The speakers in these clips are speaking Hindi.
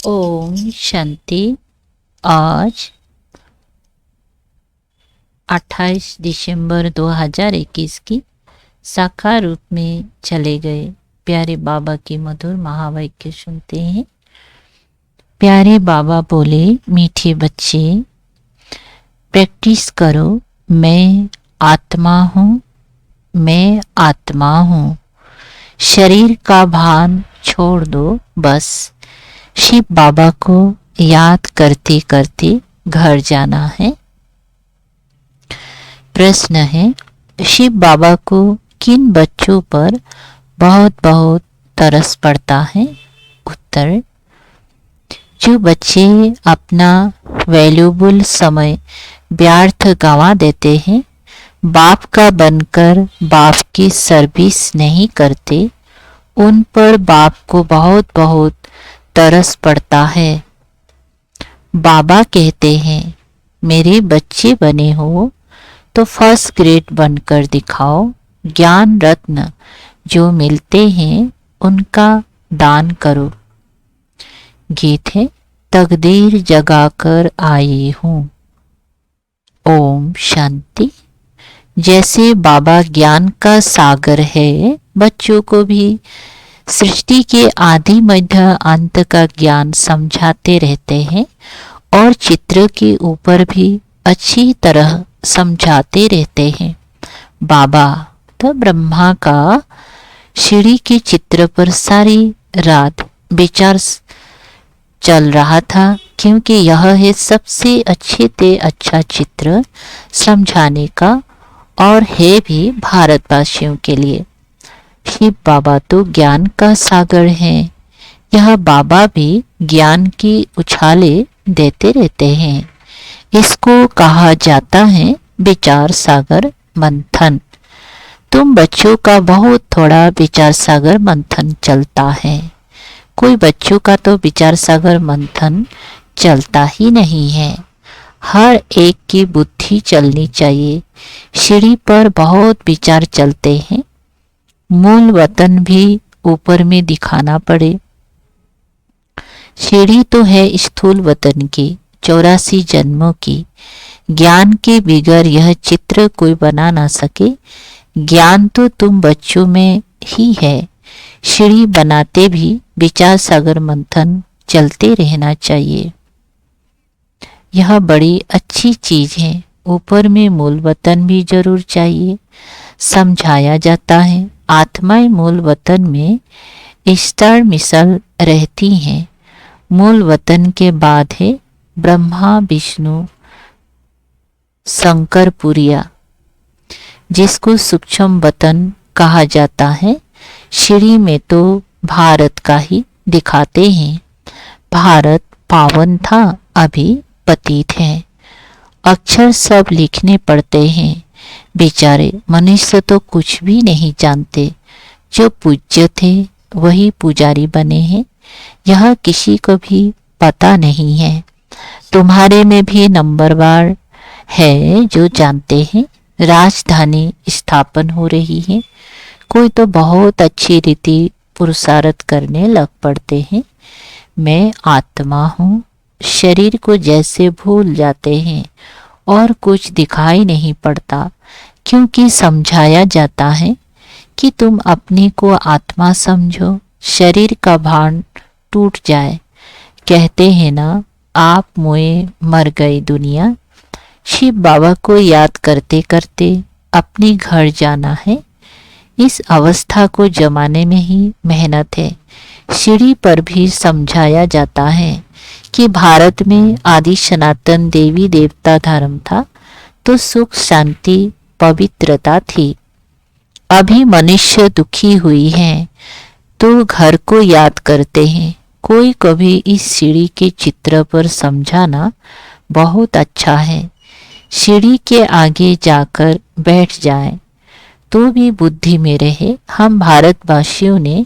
ओम शांति। आज 28 दिसंबर 2021 की साकार रूप में चले गए प्यारे बाबा की मधुर महावाक्य सुनते हैं। प्यारे बाबा बोले, मीठे बच्चे प्रैक्टिस करो, मैं आत्मा हूँ, मैं आत्मा हूँ। शरीर का भान छोड़ दो, बस शिव बाबा को याद करते करते घर जाना है। प्रश्न है, शिव बाबा को किन बच्चों पर बहुत बहुत तरस पड़ता है? उत्तर, जो बच्चे अपना वैल्यूबल समय व्यर्थ गंवा देते हैं, बाप का बनकर बाप की सर्विस नहीं करते, उन पर बाप को बहुत बहुत तरस पड़ता है। बाबा कहते हैं, मेरे बच्चे बने हो तो फर्स्ट ग्रेड बनकर दिखाओ। ज्ञान रत्न जो मिलते हैं उनका दान करो। गीत है, तकदीर जगाकर आए हूँ। ओम शांति। जैसे बाबा ज्ञान का सागर है, बच्चों को भी सृष्टि के आदि मध्य अंत का ज्ञान समझाते रहते हैं और चित्र के ऊपर भी अच्छी तरह समझाते रहते हैं। बाबा तो ब्रह्मा का सीढ़ी के चित्र पर सारी रात विचार चल रहा था, क्योंकि यह है सबसे अच्छे से अच्छा चित्र समझाने का और है भी भारतवासियों के लिए। शिव बाबा तो ज्ञान का सागर हैं। यह बाबा भी ज्ञान की उछाले देते रहते हैं। इसको कहा जाता है विचार सागर मंथन। तुम बच्चों का बहुत थोड़ा विचार सागर मंथन चलता है। कोई बच्चों का तो विचार सागर मंथन चलता ही नहीं है। हर एक की बुद्धि चलनी चाहिए। सीढ़ी पर बहुत विचार चलते हैं। मूल वतन भी ऊपर में दिखाना पड़े। सीढ़ी तो है स्थूल वतन की, 84 जन्मों की। ज्ञान के बिगर यह चित्र कोई बना ना सके। ज्ञान तो तुम बच्चों में ही है। सीढ़ी बनाते भी विचार सागर मंथन चलते रहना चाहिए। यह बड़ी अच्छी चीज है। ऊपर में मूल वतन भी जरूर चाहिए। समझाया जाता है, आत्माएं मूल वतन में स्टार मिसल रहती हैं। मूल वतन के बाद है ब्रह्मा विष्णु शंकर पुरिया, जिसको सूक्ष्म वतन कहा जाता है। सीढ़ी में तो भारत का ही दिखाते हैं। भारत पावन था, अभी पतित है। अक्षर सब लिखने पड़ते हैं। बेचारे मनुष्य तो कुछ भी नहीं जानते। जो पूज्य थे वही पुजारी बने हैं, यह किसी को भी पता नहीं है। तुम्हारे में भी नंबरवार है जो जानते हैं। राजधानी स्थापन हो रही है। कोई तो बहुत अच्छी रीति पुरुषार्थ करने लग पड़ते हैं। मैं आत्मा हूँ। शरीर को जैसे भूल जाते हैं और कुछ दिखाई नहीं पड़ता, क्योंकि समझाया जाता है कि तुम अपने को आत्मा समझो। शरीर का भान टूट जाए। कहते हैं ना, आप मोए मर गई दुनिया। शिव बाबा को याद करते करते अपने घर जाना है। इस अवस्था को जमाने में ही मेहनत है। सीढ़ी पर भी समझाया जाता है कि भारत में आदि सनातन देवी देवता धर्म था, तो सुख शांति पवित्रता थी। अभी मनुष्य दुखी हुई है तो घर को याद करते हैं। कोई कभी इस सीढ़ी के चित्र पर समझाना बहुत अच्छा है। सीढ़ी के आगे जाकर बैठ जाए तो भी बुद्धि में रहे। हम भारतवासियों ने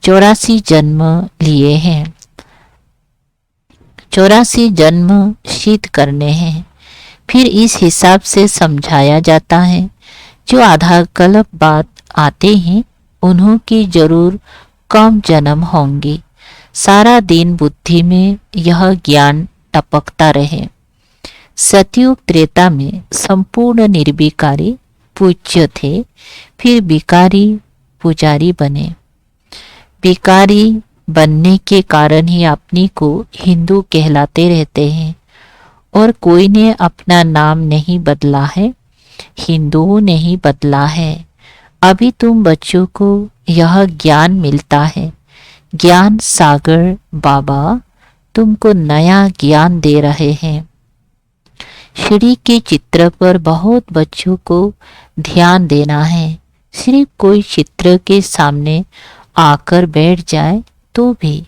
84 जन्म लिए हैं। 84 जन्म सिद्ध करने हैं। फिर इस हिसाब से समझाया जाता है। जो आधा गलत बात आते हैं उन्हों की जरूर कम जन्म होंगे। सारा दिन बुद्धि में यह ज्ञान टपकता रहे। सतयुग त्रेता में संपूर्ण निर्विकारी पूज्य थे, फिर विकारी पुजारी बने। विकारी बनने के कारण ही अपनी को हिंदू कहलाते रहते हैं और कोई ने अपना नाम नहीं बदला है, हिंदुओं ने ही बदला है। अभी तुम बच्चों को यह ज्ञान मिलता है। ज्ञान सागर बाबा तुमको नया ज्ञान दे रहे हैं। श्री के चित्र पर बहुत बच्चों को ध्यान देना है। सिर्फ कोई चित्र के सामने आकर बैठ जाए तो भी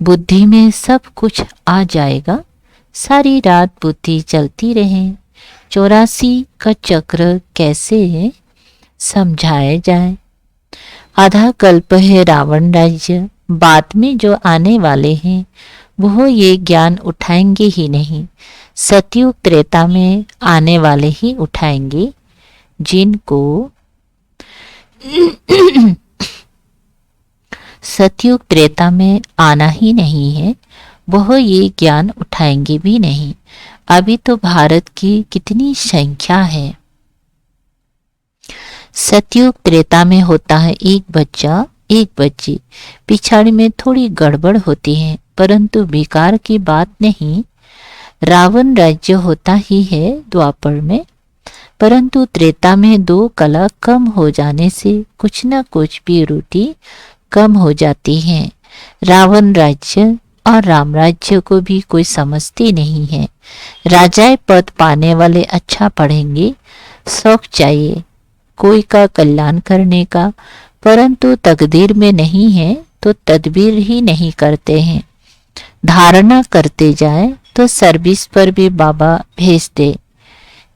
बुद्धि में सब कुछ आ जाएगा। सारी रात बुद्धि चलती रहे। 84 का चक्र कैसे है समझाया जाए। आधा कल्प है रावण राज्य, बाद में जो आने वाले हैं वो ये ज्ञान उठाएंगे ही नहीं। सतयुग त्रेता में आने वाले ही उठाएंगे। जिनको सतयुग त्रेता में आना ही नहीं है वह ये ज्ञान उठाएंगे भी नहीं। अभी तो भारत की कितनी संख्या है। सतयुग त्रेता में होता है एक बच्चा एक बच्ची, पिछाड़ी में थोड़ी गड़बड़ होती है, परंतु विकार की बात नहीं। रावण राज्य होता ही है द्वापर में, परंतु त्रेता में 2 कला कम हो जाने से कुछ न कुछ भी त्रुटि कम हो जाती है। रावण राज्य और राम राज्य को भी कोई समझते नहीं है। राजाए पद पाने वाले अच्छा पढ़ेंगे, शौक चाहिए कोई का कल्याण करने का, परंतु तकदीर में नहीं है तो तदबीर ही नहीं करते हैं। धारणा करते जाए तो सर्विस पर भी बाबा भेज दे।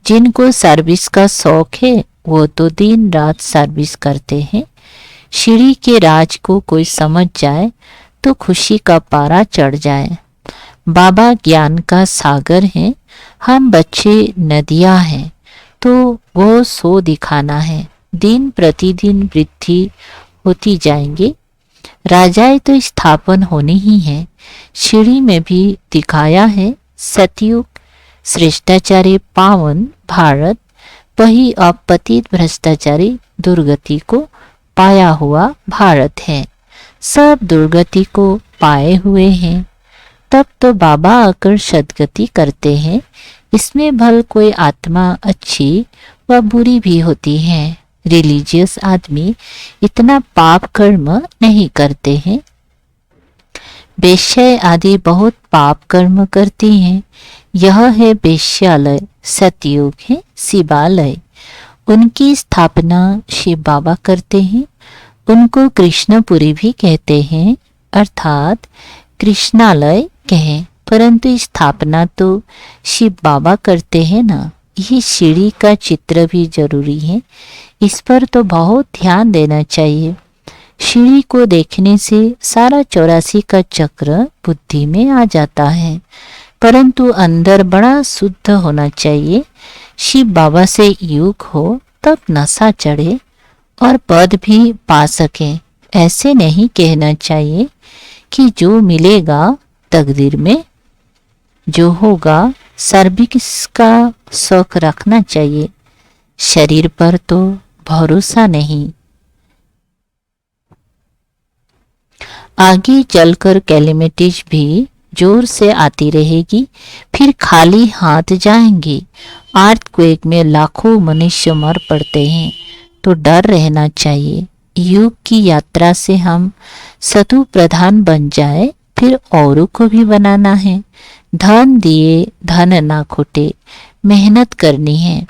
जिनको सर्विस का शौक है वो तो दिन रात सर्विस करते हैं। श्री के राज को कोई समझ जाए तो खुशी का पारा चढ़ जाए। बाबा ज्ञान का सागर है, हम बच्चे नदियां हैं, तो वो सो दिखाना है। दिन प्रतिदिन वृद्धि होती जाएंगे। राजाएं तो स्थापन होनी ही है। श्री में भी दिखाया है सतयुग श्रेष्ठाचारी पावन भारत, वही अपतित भ्रष्टाचारी दुर्गति को पाया हुआ भारत है। सब दुर्गति को पाए हुए हैं, तब तो बाबा आकर सद्गति करते हैं। इसमें भल कोई आत्मा अच्छी व बुरी भी होती है। रिलीजियस आदमी इतना पाप कर्म नहीं करते हैं। वेश्या आदि बहुत पाप कर्म करती हैं। यह है वेश्यालय, सतयुग है शिवालय। उनकी स्थापना शिव बाबा करते हैं। उनको कृष्णपुरी भी कहते हैं, अर्थात कृष्णालय कहें, परंतु स्थापना तो शिव बाबा करते हैं ना। ये सीढ़ी का चित्र भी जरूरी है, इस पर तो बहुत ध्यान देना चाहिए। सीढ़ी को देखने से सारा 84 का चक्र बुद्धि में आ जाता है, परंतु अंदर बड़ा शुद्ध होना चाहिए। शिव बाबा से योग हो तब नशा चढ़े और पद भी पा सके। ऐसे नहीं कहना चाहिए कि जो मिलेगा तकदीर में, जो होगा सर्विस का शौक रखना चाहिए। शरीर पर तो भरोसा नहीं। आगे चलकर कैलेमिटीज भी जोर से आती रहेगी, फिर खाली हाथ जाएंगे। अर्थक्वेक में लाखों मनुष्य मर पड़ते हैं, तो डर रहना चाहिए। युग की यात्रा से हम सतु प्रधान बन जाए, फिर औरों को भी बनाना है। धन दिए धन ना खोटे, मेहनत करनी है।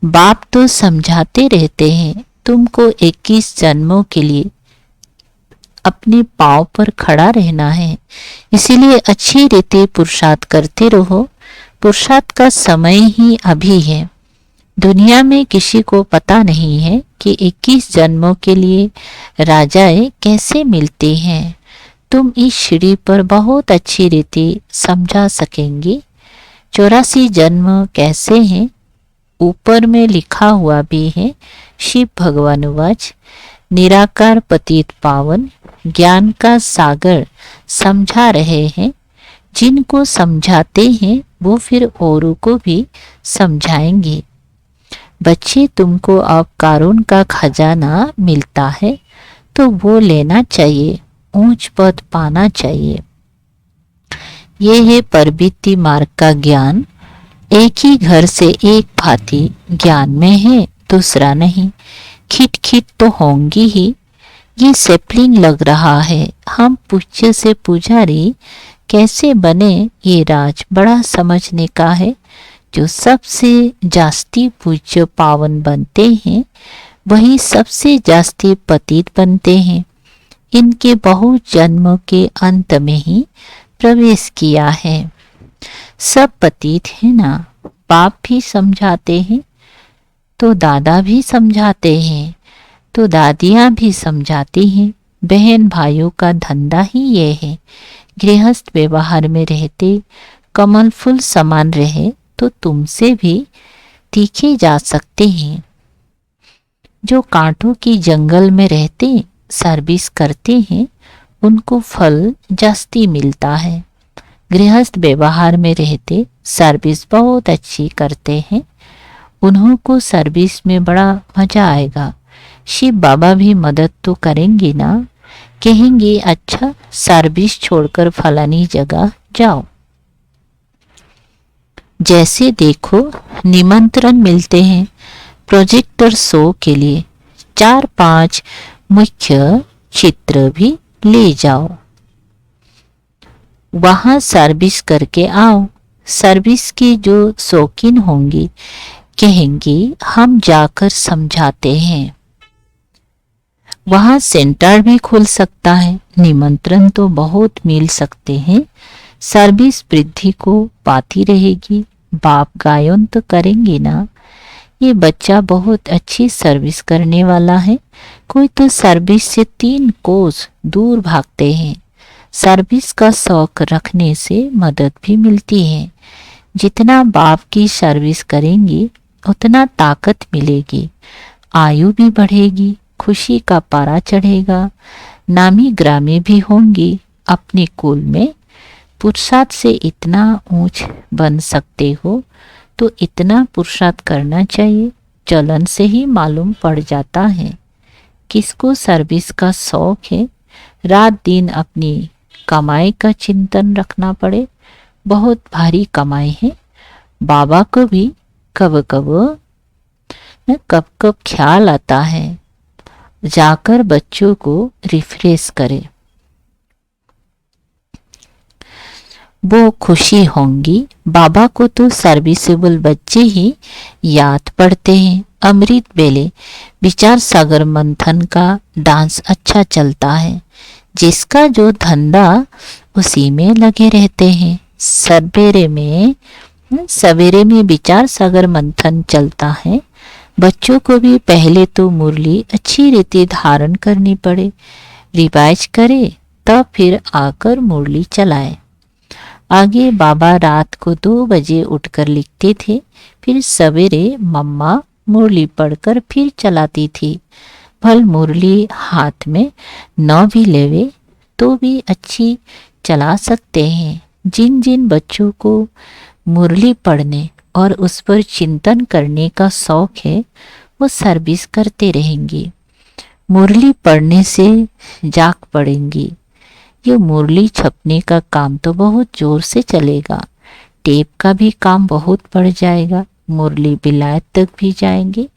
बाप तो समझाते रहते हैं तुमको 21 जन्मों के लिए अपने पांव पर खड़ा रहना है, इसीलिए अच्छी रीति पुरुषार्थ करते रहो। पुरुषार्थ का समय ही अभी है। दुनिया में किसी को पता नहीं है कि 21 जन्मों के लिए राजाएं कैसे मिलते हैं। तुम इस सीढ़ी पर बहुत अच्छी रीति समझा सकेंगे। 84 जन्म कैसे हैं ऊपर में लिखा हुआ भी है। शिव भगवान वाच निराकार पतित पावन ज्ञान का सागर समझा रहे हैं। जिनको समझाते हैं वो फिर औरों को भी समझाएंगे। बच्चे, तुमको अब कारून का खजाना मिलता है तो वो लेना चाहिए, ऊंच पद पाना चाहिए। ये है परबीती मार्ग का ज्ञान। एक ही घर से एक भांति ज्ञान में है, दूसरा नहीं। खिट खिट तो होंगी ही। ये सेपलिंग लग रहा है। हम पूज्य से पुजारी कैसे बने, ये राज बड़ा समझने का है। जो सबसे जास्ती पूज्य पावन बनते हैं वही सबसे जास्ती पतित बनते हैं। इनके बहुत जन्मों के अंत में ही प्रवेश किया है। सब पतित है ना। बाप भी समझाते हैं तो दादा भी समझाते हैं तो दादियाँ भी समझाती हैं। बहन भाइयों का धंधा ही ये है। गृहस्थ व्यवहार में रहते कमल फूल समान रहे तो तुमसे भी तीखे जा सकते हैं। जो कांटों की जंगल में रहते सर्विस करते हैं उनको फल जास्ती मिलता है। गृहस्थ व्यवहार में रहते सर्विस बहुत अच्छी करते हैं, उन्हों को सर्विस में बड़ा मजा आएगा। शिव बाबा भी मदद तो करेंगे ना, कहेंगे अच्छा सर्विस छोड़कर फलानी जगह जाओ। जैसे देखो निमंत्रण मिलते हैं प्रोजेक्टर शो के लिए, 4-5 मुख्य चित्र भी ले जाओ, वहां सर्विस करके आओ। सर्विस की जो शौकीन होंगी कहेंगे हम जाकर समझाते हैं। वहां सेंटर भी खुल सकता है। निमंत्रण तो बहुत मिल सकते हैं। सर्विस वृद्धि को पाती रहेगी। बाप गायन तो करेंगे ना, ये बच्चा बहुत अच्छी सर्विस करने वाला है। कोई तो सर्विस से 3 कोस दूर भागते हैं। सर्विस का शौक रखने से मदद भी मिलती है। जितना बाप की सर्विस करेंगे उतना ताकत मिलेगी, आयु भी बढ़ेगी, खुशी का पारा चढ़ेगा, नामी ग्रामी भी होंगी। अपने कुल में पुरुषार्थ से इतना ऊंच बन सकते हो तो इतना पुरुषार्थ करना चाहिए। चलन से ही मालूम पड़ जाता है किसको सर्विस का शौक है। रात दिन अपनी कमाई का चिंतन रखना पड़े। बहुत भारी कमाई है। बाबा को भी कब कब ख्याल आता है जाकर बच्चों को रिफ्रेश करे, वो खुशी होंगी। बाबा को तो सर्विसेबल बच्चे ही याद पड़ते हैं। अमृत बेले विचार सागर मंथन का डांस अच्छा चलता है। जिसका जो धंधा उसी में लगे रहते हैं। सवेरे में विचार सागर मंथन चलता है। बच्चों को भी पहले तो मुरली अच्छी रीति धारण करनी पड़े, रिवाइज करे, तब फिर आकर मुरली चलाए। आगे बाबा रात को 2 बजे उठकर लिखते थे, फिर सवेरे मम्मा मुरली पढ़कर फिर चलाती थी। भल मुरली हाथ में न भी लेवे तो भी अच्छी चला सकते हैं। जिन जिन बच्चों को मुरली पढ़ने और उस पर चिंतन करने का शौक है वो सर्विस करते रहेंगे। मुरली पढ़ने से जाग पड़ेंगी। ये मुरली छपने का काम तो बहुत जोर से चलेगा। टेप का भी काम बहुत बढ़ जाएगा। मुरली विलायत तक भी जाएंगे।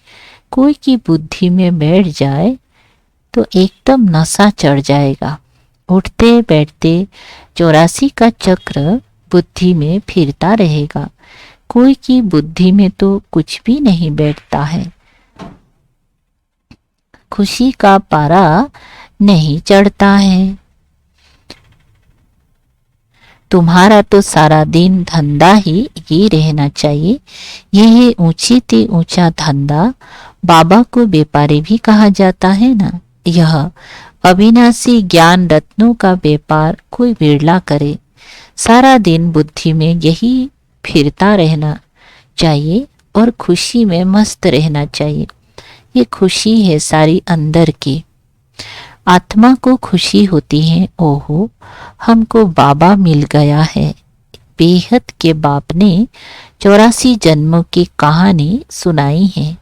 कोई की बुद्धि में बैठ जाए तो एकदम नशा चढ़ जाएगा। उठते बैठते 84 का चक्र बुद्धि में फिरता रहेगा। कोई की बुद्धि में तो कुछ भी नहीं बैठता है। खुशी का पारा नहीं चढ़ता है। तुम्हारा तो सारा दिन धंधा ही ये रहना चाहिए। यह ऊंची ते ऊंचा धंधा। बाबा को व्यापारी भी कहा जाता है ना। यह अविनाशी ज्ञान रत्नों का व्यापार कोई बिरला करे। सारा दिन बुद्धि में यही फिरता रहना चाहिए और खुशी में मस्त रहना चाहिए। ये खुशी है सारी अंदर की। आत्मा को खुशी होती है, ओहो हमको बाबा मिल गया है। बेहद के बाप ने 84 जन्मों की कहानी सुनाई है।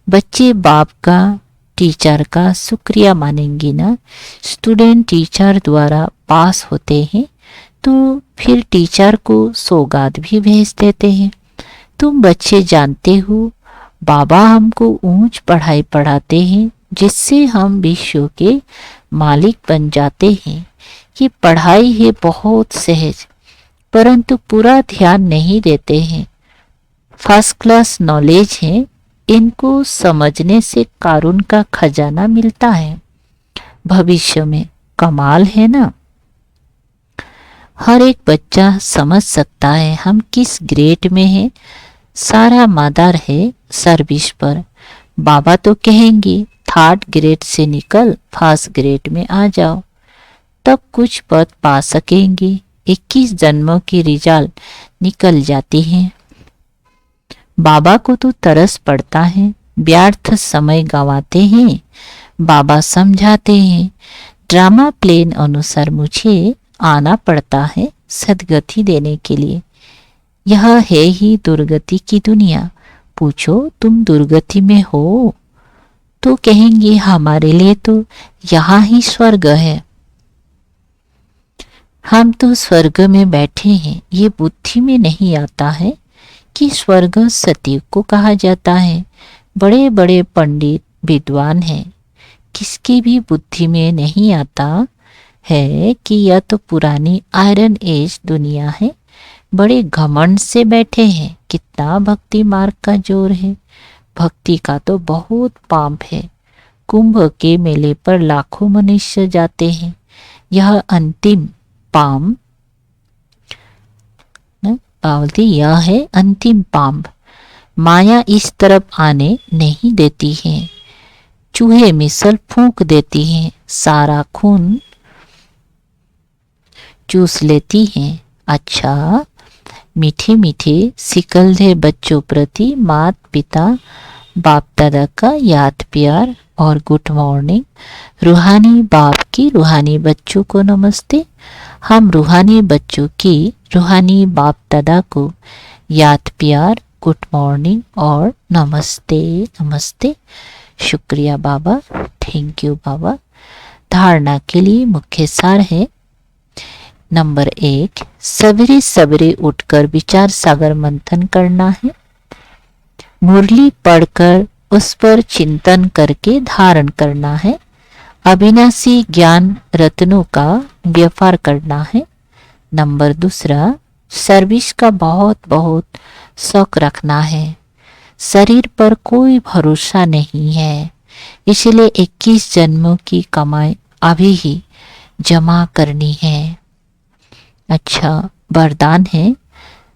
बच्चे बाप का टीचर का शुक्रिया मानेंगे ना। स्टूडेंट टीचर द्वारा पास होते हैं तो फिर टीचर को सौगात भी भेज देते हैं। तुम बच्चे जानते हो बाबा हमको ऊंच पढ़ाई पढ़ाते हैं जिससे हम विश्व के मालिक बन जाते हैं। ये पढ़ाई है बहुत सहज, परंतु पूरा ध्यान नहीं देते हैं। फर्स्ट क्लास नॉलेज है, इनको समझने से कारून का खजाना मिलता है भविष्य में। कमाल है ना। हर एक बच्चा समझ सकता है हम किस ग्रेड में हैं। सारा मदार है सर्विस पर। बाबा तो कहेंगे 3rd ग्रेड से निकल 1st ग्रेड में आ जाओ, तब कुछ पद पा सकेंगे। 21 जन्मों की रिजल्ट निकल जाती है। बाबा को तो तरस पड़ता है, व्यर्थ समय गंवाते हैं। बाबा समझाते हैं ड्रामा प्लेन अनुसार मुझे आना पड़ता है सदगति देने के लिए। यह है ही दुर्गति की दुनिया। पूछो तुम दुर्गति में हो तो कहेंगे हमारे लिए तो यहाँ ही स्वर्ग है। हम तो स्वर्ग में बैठे हैं। ये बुद्धि में नहीं आता है कि स्वर्ग सतयुग को कहा जाता है। बड़े बड़े पंडित विद्वान हैं, किसकी भी बुद्धि में नहीं आता है कि यह तो पुरानी आयरन एज दुनिया है। बड़े घमंड से बैठे हैं। कितना भक्ति मार्ग का जोर है। भक्ति का तो बहुत पाप है। कुंभ के मेले पर लाखों मनुष्य जाते हैं। यह अंतिम पाम पावती, यह है अंतिम पाप। माया इस तरफ आने नहीं देती है। चूहे मिसल फूंक देती हैं, सारा खून चूस लेती हैं। अच्छा, मीठे मीठे सिकलधे बच्चों प्रति मात पिता बाप दादा का याद प्यार और गुड मॉर्निंग। रूहानी बाप की रूहानी बच्चों को नमस्ते। हम रूहानी बच्चों की रूहानी बाप दादा को याद प्यार, गुड मॉर्निंग और नमस्ते नमस्ते। शुक्रिया बाबा, थैंक यू बाबा। धारणा के लिए मुख्य सार है। नंबर 1, सवेरे सवेरे उठकर विचार सागर मंथन करना है। मुरली पढ़कर उस पर चिंतन करके धारण करना है। अविनाशी ज्ञान रत्नों का व्यापार करना है। नंबर 2, सर्विस का बहुत बहुत शौक रखना है। शरीर पर कोई भरोसा नहीं है, इसलिए 21 जन्मों की कमाई अभी ही जमा करनी है। अच्छा, वरदान है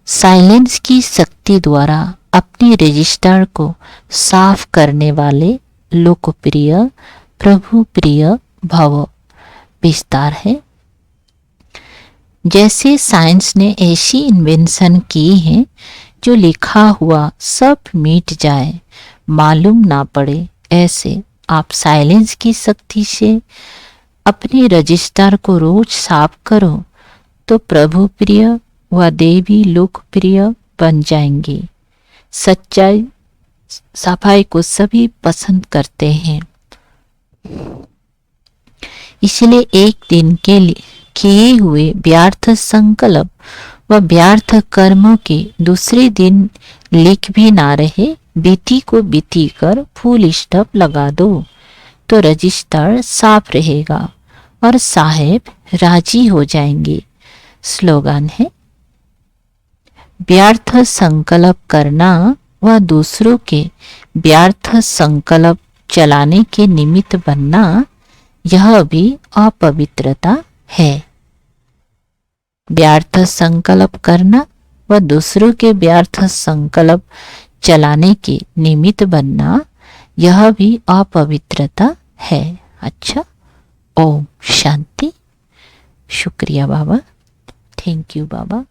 साइलेंस की शक्ति द्वारा अपने रजिस्टर को साफ करने वाले लोकप्रिय प्रभु प्रिय भव। विस्तार है जैसे साइंस ने ऐसी इन्वेंशन की है जो लिखा हुआ सब मिट जाए, मालूम ना पड़े, ऐसे आप साइलेंस की शक्ति से अपने रजिस्टर को रोज साफ करो तो प्रभु प्रिय व देवी लोकप्रिय बन जाएंगे। सच्चाई सफाई को सभी पसंद करते हैं, इसलिए एक दिन के लिए किए हुए व्यर्थ संकल्प व व्यर्थ कर्मों के दूसरे दिन लिख भी ना रहे। बीती को बीती कर फुल स्टॉप लगा दो तो रजिस्टर साफ रहेगा और साहेब राजी हो जाएंगे। स्लोगन है व्यर्थ संकल्प करना व दूसरों के व्यर्थ संकल्प चलाने के निमित्त बनना, यह भी अपवित्रता है। व्यर्थ संकल्प करना व दूसरों के व्यर्थ संकल्प चलाने के निमित्त बनना, यह भी अपवित्रता है। अच्छा, ओम शांति। शुक्रिया बाबा, थैंक यू बाबा।